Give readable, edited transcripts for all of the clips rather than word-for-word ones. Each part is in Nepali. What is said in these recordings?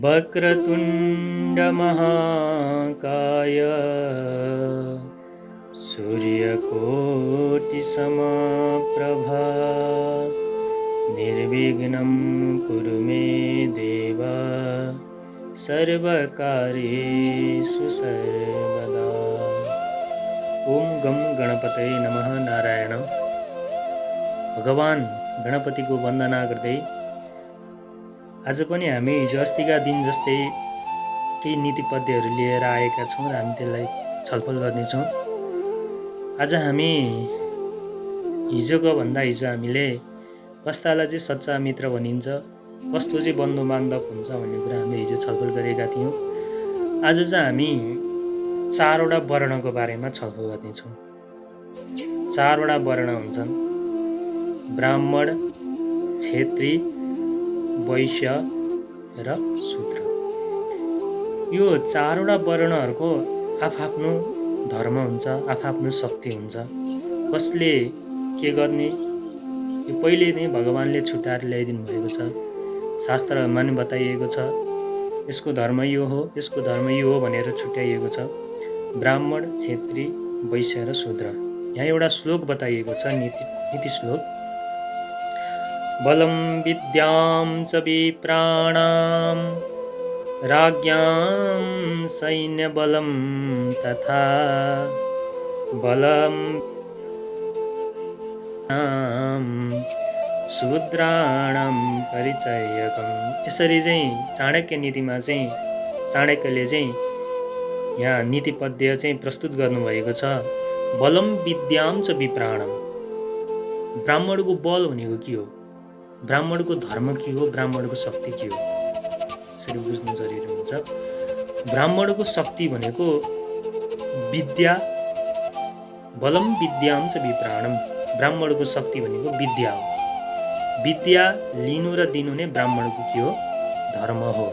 वक्रतुण्ड महाकाय सूर्यकोटि समप्रभा निर्विघ्नं कुरु मे देव सर्वकार्येषु सर्वदा। ओम गम गणपतये नमः। नारायण। भगवान गणपतिको वन्दना गर्दै आज पनि हामी हिजो अस्तिका दिन जस्तै केही नीतिपद्यहरू लिएर आएका छौँ र हामी त्यसलाई छलफल गर्नेछौँ। आज हामी हिजो हामीले कस्तालाई चाहिँ सच्चा मित्र भनिन्छ, कस्तो चाहिँ बन्धु बान्धव हुन्छ भन्ने कुरा हामी हिजो छलफल गरेका थियौँ। आज चाहिँ हामी 4वटा वर्णको बारेमा छलफल गर्नेछौँ। 4वटा वर्ण हुन्छन्: ब्राह्मण, क्षेत्री, वैश्य र शूद्र। यो 4वटा वर्णहरूको आफआफ्नो धर्म हुन्छ, आफआफ्नो शक्ति हुन्छ। कसले के गर्ने यो पहिले नै भगवानले छुट्याएर ल्याइदिनु भएको छ। शास्त्रहरूमा पनि बताइएको छ, यसको धर्म यो हो, यसको धर्म यो हो भनेर छुट्याइएको छ। ब्राह्मण, क्षेत्री, वैश्य र शूद्र। यहाँ एउटा श्लोक बताइएको छ, नीति श्लोक। बलं विद्यां च विप्राणां राज्ञां सैन्यबलं तथा बलं शूद्राणां परिचयकम्। यसरी चाहिँ चाणक्य नीतिमा चाहिँ चाणक्यले चाहिँ यहाँ नीतिपद्य चाहिँ प्रस्तुत गर्नुभएको छ। बलम विद्यां च विप्राणम्। ब्राह्मणको बल भनेको के हो, ब्राह्मणको धर्म के हो, ब्राह्मणको शक्ति के हो, यसरी बुझ्नु जरुरी हुन्छ। ब्राह्मणको शक्ति भनेको विद्या। बलम विद्यां च विप्राणम्। ब्राह्मणको शक्ति भनेको विद्या हो। विद्या लिनु र दिनु नै ब्राह्मणको के हो, धर्म हो।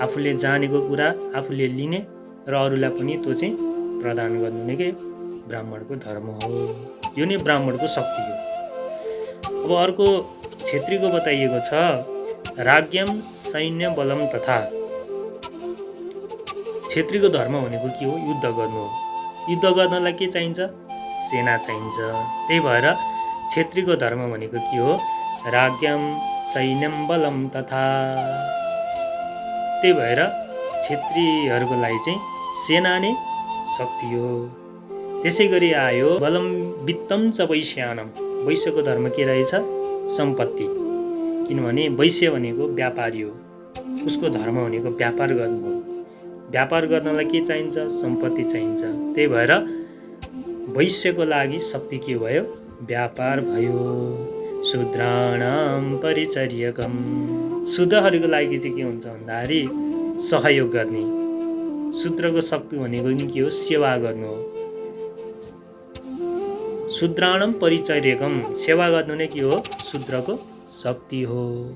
आफूले जानेको कुरा आफूले लिने र अरूलाई पनि त्यो चाहिँ प्रदान गर्नु नै के ब्राह्मणको धर्म हो। यो नै ब्राह्मणको शक्ति हो। अब अर्को क्षेत्रीको बताइएको छ, राज्ञम सैन्य बलम तथा। क्षेत्रीको धर्म भनेको के हो, युद्ध गर्नु हो। युद्ध गर्नलाई के चाहिन्छ, सेना चाहिन्छ। त्यही भएर क्षेत्रीको धर्म भनेको के हो, राज्ञम सैन्यम बलम तथा। त्यही भएर क्षेत्रीहरूको लागि चाहिँ सेना नै शक्ति हो। त्यसै गरी आयो बलम वित्तम च वैश्यानम। वैश्यको धर्म के रहेछ, सम्पत्ति। किनभने वैश्य भनेको व्यापारी हो, उसको धर्म भनेको व्यापार गर्नु हो। व्यापार गर्नलाई के चाहिन्छ, सम्पत्ति चाहिन्छ। त्यही भएर वैश्यको लागि शक्ति के भयो, व्यापार भयो। शूद्राणां परिचर्यकम्। शूद्रहरूको लागि चाहिँ के हुन्छ भन्दाखेरि सहयोग गर्ने। शूद्रको शक्ति भनेको के हो, सेवा गर्नु हो। शूद्राणां परिचर्यकम्। सेवा गर्नु नै के हो, शूद्रको शक्ति हो।